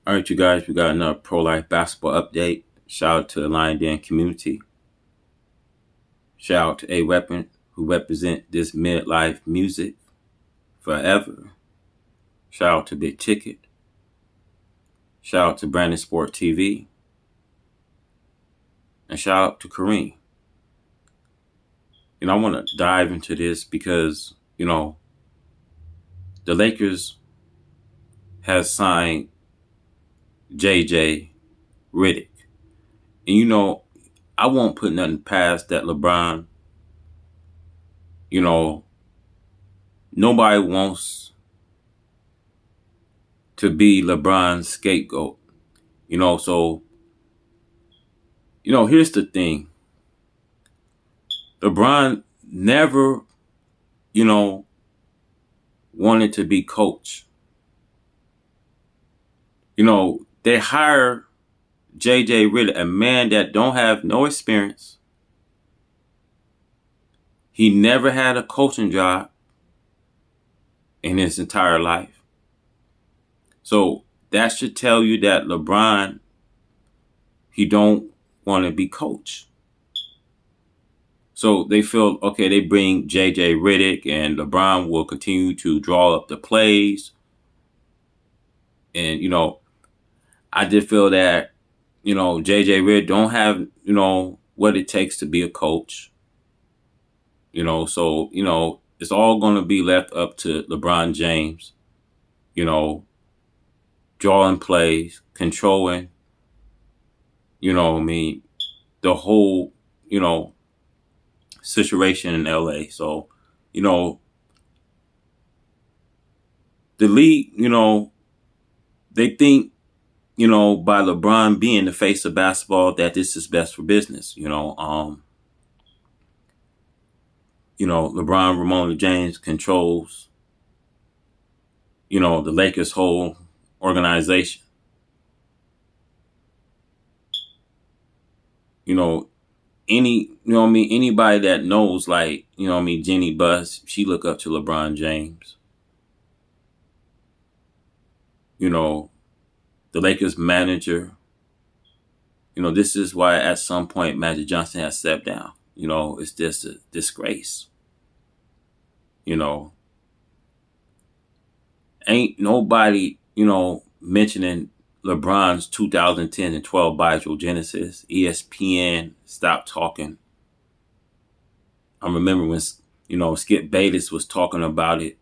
All right, you guys, we got another pro-life basketball update. Shout out to the Lion Den community. Shout out to A Weapon, who represent this midlife music forever. Shout out to Big Ticket. Shout out to Brandon Sport TV. And shout out to Kareem. I want to dive into this because, the Lakers has signed JJ Redick. And, I won't put nothing past that LeBron. Nobody wants to be LeBron's scapegoat. So, here's the thing. LeBron never, wanted to be coach. They hire JJ Redick, a man that don't have no experience. He never had a coaching job in his entire life. So that should tell you that LeBron, he don't want to be coach. So they feel, okay, they bring JJ Redick and LeBron will continue to draw up the plays. And, I did feel that, JJ Redick don't have, what it takes to be a coach. So, it's all going to be left up to LeBron James, drawing plays, controlling, the whole, situation in LA. So, the league, they think, by LeBron being the face of basketball, that this is best for business. LeBron Ramon James controls, the Lakers' whole organization. Anybody that knows, like, Jenny Buss, she look up to LeBron James. The Lakers manager, this is why at some point Magic Johnson has stepped down. It's just a disgrace. Ain't nobody, mentioning LeBron's 2010 and 12 biogenesis. ESPN stopped talking. I remember when, Skip Bayless was talking about it,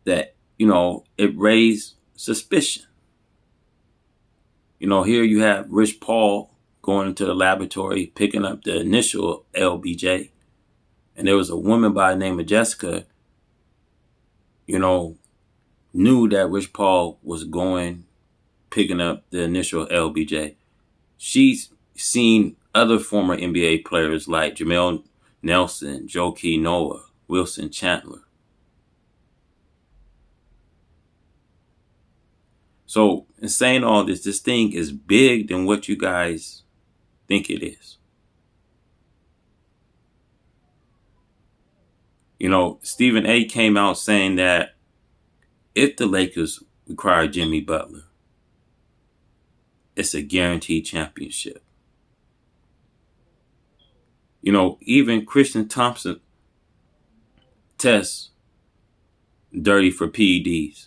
that, it raised suspicion. Here you have Rich Paul going into the laboratory, picking up the initial LBJ. And there was a woman by the name of Jessica, knew that Rich Paul was picking up the initial LBJ. She's seen other former NBA players like Jamel Nelson, Joakim Noah, Wilson Chandler. So, in saying all this thing is big than what you guys think it is. Stephen A. came out saying that if the Lakers require Jimmy Butler, it's a guaranteed championship. Even Christian Thompson tests dirty for PEDs.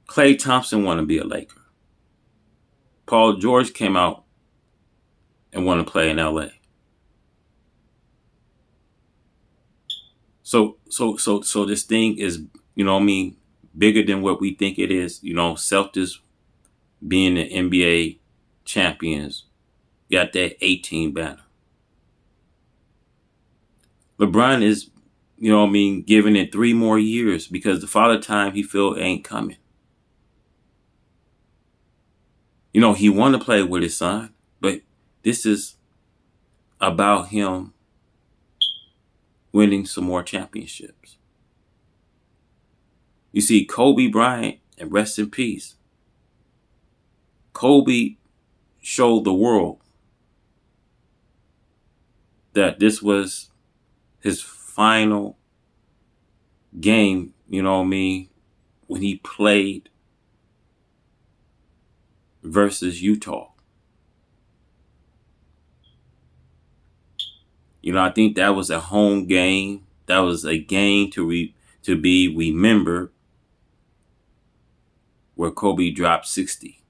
Klay Thompson want to be a Laker. Paul George came out and want to play in LA. So this thing is, bigger than what we think it is. Celtics being the NBA champions, got that 18 banner. LeBron is, giving it 3 more years because the Father Time he feel ain't coming. He want to play with his son, but this is about him winning some more championships. You see, Kobe Bryant, and rest in peace, Kobe showed the world that this was his final game, you know what I mean, when he played versus Utah. You know, I think that was a home game. That was a game to be remembered, where Kobe dropped 60.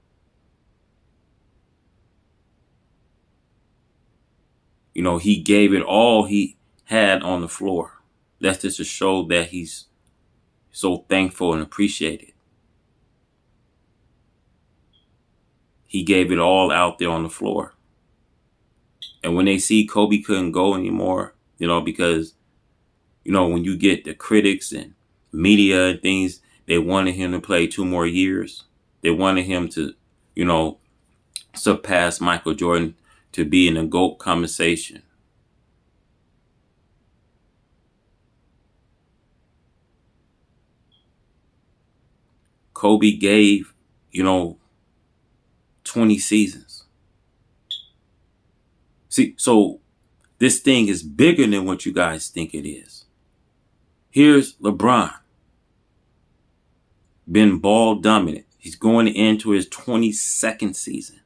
You know, he gave it all he had on the floor. That's just to show that he's so thankful and appreciated. He gave it all out there on the floor. And when they see Kobe couldn't go anymore, you know, because, you know, when you get the critics and media and things, they wanted him to play 2 more years. They wanted him to, you know, surpass Michael Jordan, to be in the GOAT conversation. Kobe gave, you know, 20 seasons. See, so this thing is bigger than what you guys think it is. Here's LeBron, been ball dominant. He's going into his 22nd season.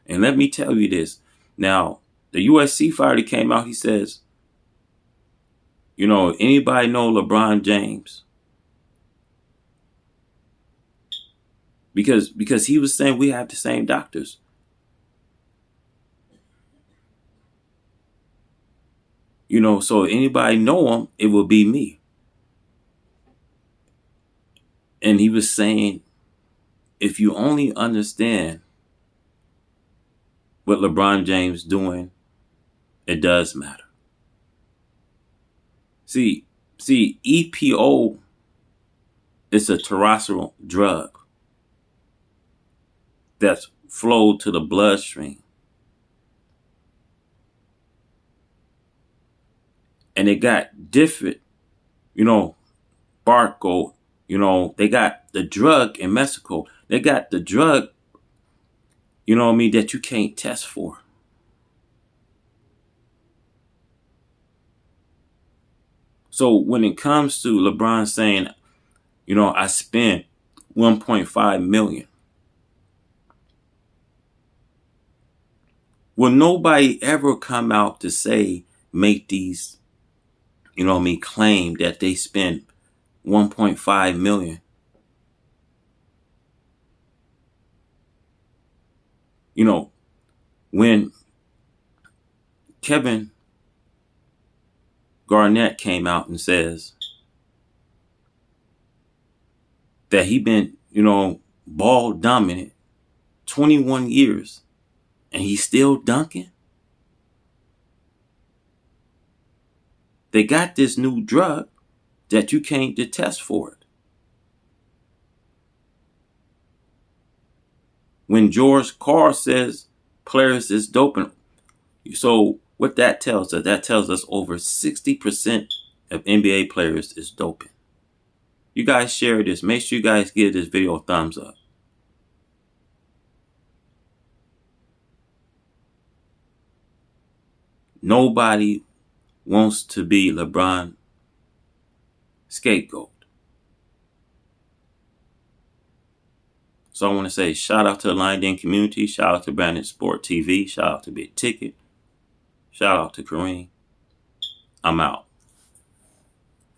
And let me tell you this. Now, the USC fighter came out, he says, you know, anybody know LeBron James? Because he was saying we have the same doctors. You know, so anybody know him, it will be me. And he was saying, if you only understand what LeBron James doing, it does matter. See, EPO is a terrestrial drug that's flowed to the bloodstream. And they got different, you know, barcode. You know, they got the drug in Mexico. They got the drug, you know what I mean, that you can't test for. So when it comes to LeBron saying, you know, I spent 1.5 million. Will nobody ever come out to say, make these, you know what I mean, claim that they spent 1.5 million? You know, when Kevin Garnett came out and says that he been, you know, ball dominant 21 years and he's still dunking. They got this new drug that you can't detest for it. When George Carr says players is doping, so what that tells us over 60% of NBA players is doping. You guys share this. Make sure you guys give this video a thumbs up. Nobody wants to be LeBron scapegoat. So I want to say shout out to the Lion Den community. Shout out to Brandon Sport TV. Shout out to Big Ticket. Shout out to Kareem. I'm out.